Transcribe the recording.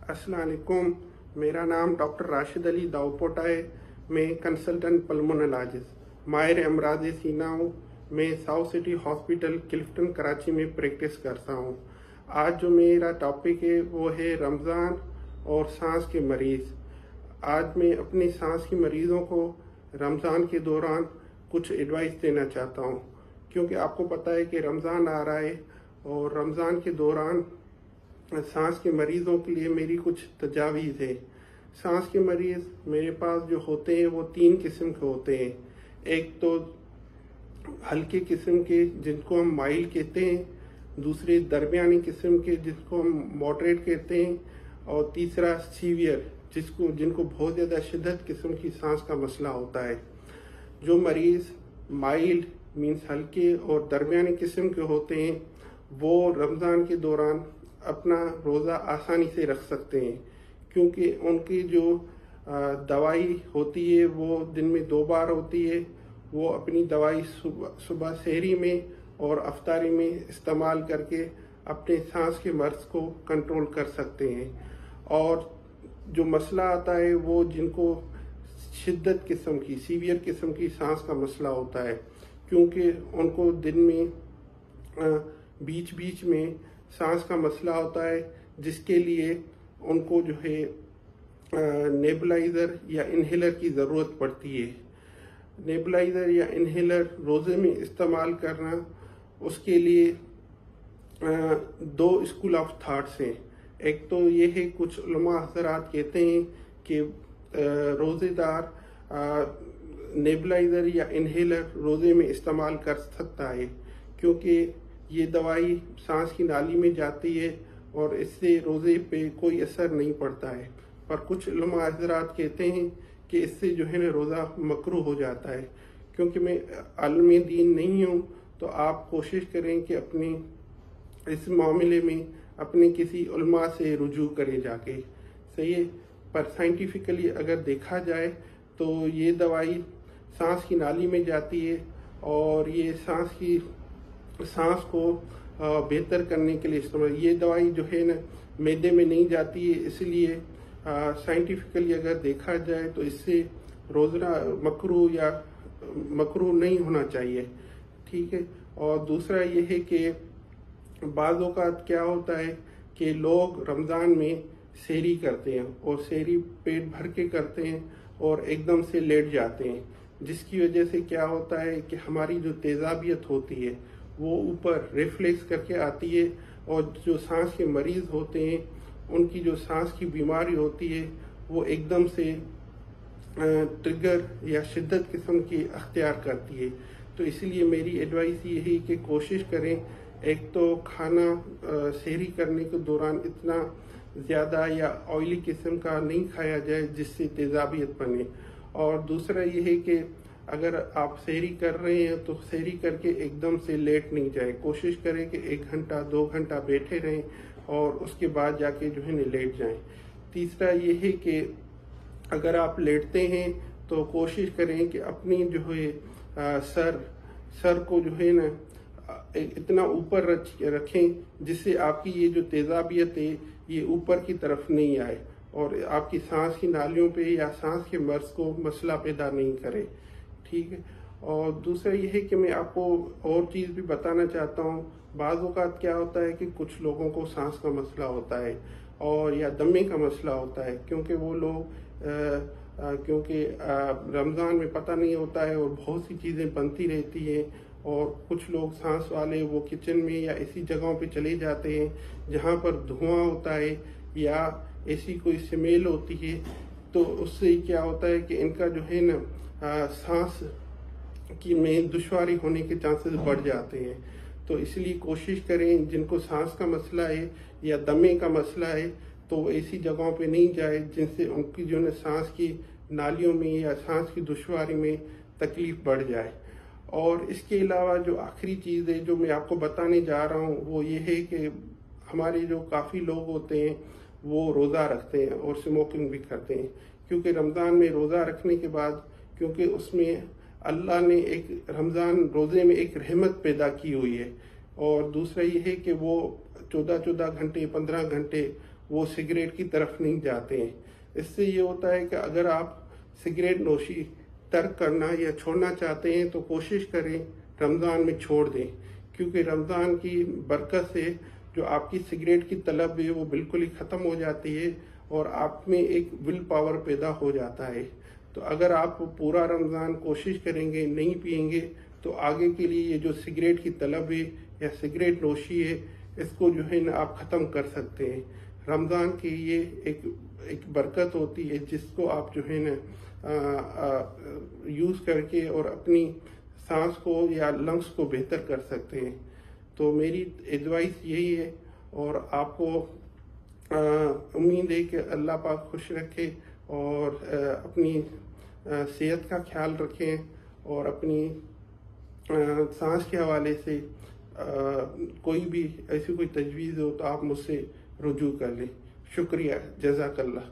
अस्सलाम वालेकुम। मेरा नाम डॉक्टर राशिद अली दाऊपोटा है। मैं कंसल्टेंट पल्मोनोलॉजिस्ट माहिर अमराज सीना हूँ। मैं south city hospital Clifton Karachi में प्रैक्टिस करता हूँ। आज जो मेरा टॉपिक है वो है रमज़ान और सांस के मरीज़। आज मैं अपने सांस के मरीज़ों को रमज़ान के दौरान कुछ एडवाइस देना चाहता हूँ, क्योंकि आपको पता है कि रमज़ान आ रहा है और रमज़ान के दौरान सांस के मरीज़ों के लिए मेरी कुछ तजावीज़ है। सांस के मरीज़ मेरे पास जो होते हैं वो 3 किस्म के होते हैं। एक तो हल्के किस्म के जिनको हम माइल्ड कहते हैं, दूसरे दरमियानी किस्म के जिसको हम मॉडरेट कहते हैं, और तीसरा सीवियर जिनको बहुत ज़्यादा शिद्दत किस्म की सांस का मसला होता है। जो मरीज़ माइल्ड मीन्स हल्के और दरमियानी किस्म के होते हैं वो रमज़ान के दौरान अपना रोज़ा आसानी से रख सकते हैं, क्योंकि उनकी जो दवाई होती है वो दिन में 2 बार होती है। वो अपनी दवाई सुबह सहरी में और अफ्तारी में इस्तेमाल करके अपने सांस के मर्ज को कंट्रोल कर सकते हैं। और जो मसला आता है वो जिनको शिद्दत किस्म की सीवियर किस्म की सांस का मसला होता है, क्योंकि उनको दिन में बीच बीच में सांस का मसला होता है, जिसके लिए उनको जो है नेबुलाइज़र या इन्हेलर की ज़रूरत पड़ती है। नेबुलाइज़र या इन्हेलर रोज़े में इस्तेमाल करना, उसके लिए 2 स्कूल ऑफ थाट्स हैं। एक तो ये है, कुछ उलमा हज़रात कहते हैं कि रोज़ेदार नेबुलाइज़र या इन्हेलर रोज़े में इस्तेमाल कर सकता है, क्योंकि ये दवाई सांस की नाली में जाती है और इससे रोज़े पे कोई असर नहीं पड़ता है। पर कुछ उलमा हज़रात कहते हैं कि इससे जो है ना रोज़ा मकरूह हो जाता है। क्योंकि मैं आलिम दीन नहीं हूँ, तो आप कोशिश करें कि अपने इस मामले में अपने किसी उलमा से रुजू करें जाके। सही है। पर साइंटिफिकली अगर देखा जाए तो ये दवाई सांस की नाली में जाती है और ये सांस को बेहतर करने के लिए इस्तेमाल। ये दवाई जो है ना मैदे में नहीं जाती है, इसलिए साइंटिफिकली अगर देखा जाए तो इससे रोज़ा मकरूह नहीं होना चाहिए। ठीक है। और दूसरा ये है कि बाज़ औक़ात क्या होता है कि लोग रमज़ान में सहरी करते हैं और सहरी पेट भर के करते हैं और एकदम से लेट जाते हैं, जिसकी वजह से क्या होता है कि हमारी जो तेज़ाबियत होती है वो ऊपर रिफ्लेक्स करके आती है, और जो सांस के मरीज़ होते हैं उनकी जो सांस की बीमारी होती है वो एकदम से ट्रिगर या शिद्दत किस्म की अख्तियार करती है। तो इसलिए मेरी एडवाइस ये है कि कोशिश करें, एक तो खाना सहरी करने के दौरान इतना ज़्यादा या ऑयली किस्म का नहीं खाया जाए जिससे तेज़ाबियत बने, और दूसरा ये है कि अगर आप सहरी कर रहे हैं तो सहरी करके एकदम से लेट नहीं जाए। कोशिश करें कि 1 घंटा 2 घंटा बैठे रहें और उसके बाद जाके जो है ना लेट जाएं। तीसरा ये है कि अगर आप लेटते हैं तो कोशिश करें कि अपनी जो है सर को जो है ना इतना ऊपर रखें जिससे आपकी ये जो तेज़ाबियत है ये ऊपर की तरफ नहीं आए और आपकी सांस की नालियों पे या सांस के मर्ज को मसला पैदा नहीं करे। ठीक है। और दूसरा ये है कि मैं आपको और चीज़ भी बताना चाहता हूँ। बाज़ औक़ात क्या होता है कि कुछ लोगों को सांस का मसला होता है और या दमे का मसला होता है, क्योंकि वो लोग क्योंकि रमज़ान में पता नहीं होता है और बहुत सी चीज़ें बनती रहती हैं, और कुछ लोग सांस वाले वो किचन में या ऐसी जगहों पे चले जाते हैं जहाँ पर धुआं होता है या ऐसी कोई स्मेल होती है, तो उससे क्या होता है कि इनका जो है ना सांस की में दुश्वारी होने के चांसेस बढ़ जाते हैं। तो इसलिए कोशिश करें, जिनको सांस का मसला है या दमे का मसला है तो ऐसी जगहों पे नहीं जाए जिनसे उनकी जो है सांस की नालियों में या सांस की दुश्वारी में तकलीफ बढ़ जाए। और इसके अलावा जो आखिरी चीज़ है जो मैं आपको बताने जा रहा हूँ वो ये है कि हमारे जो काफ़ी लोग होते हैं वो रोज़ा रखते हैं और स्मोकिंग भी करते हैं, क्योंकि रमज़ान में रोज़ा रखने के बाद, क्योंकि उसमें अल्लाह ने एक रमज़ान रोज़े में एक रहमत पैदा की हुई है, और दूसरा ये है कि वो 14-14 घंटे 15 घंटे वो सिगरेट की तरफ नहीं जाते हैं। इससे ये होता है कि अगर आप सिगरेट नोशी तर्क करना या छोड़ना चाहते हैं तो कोशिश करें रमज़ान में छोड़ दें, क्योंकि रमज़ान की बरकत से जो आपकी सिगरेट की तलब है वो बिल्कुल ही ख़त्म हो जाती है और आप में एक विल पावर पैदा हो जाता है। तो अगर आप पूरा रमज़ान कोशिश करेंगे, नहीं पिएंगे, तो आगे के लिए ये जो सिगरेट की तलब है या सिगरेट नोशी है, इसको जो है ना आप ख़त्म कर सकते हैं। रमज़ान की ये एक बरकत होती है जिसको आप जो है ना यूज़ करके और अपनी सांस को या लंग्स को बेहतर कर सकते हैं। तो मेरी एडवाइस यही है और आपको उम्मीद है कि अल्लाह पाक खुश रखे और अपनी सेहत का ख्याल रखें और अपनी सांस के हवाले से कोई भी ऐसी कोई तजवीज़ हो तो आप मुझसे रुजू कर लें। शुक्रिया, जज़ाकल्लाह।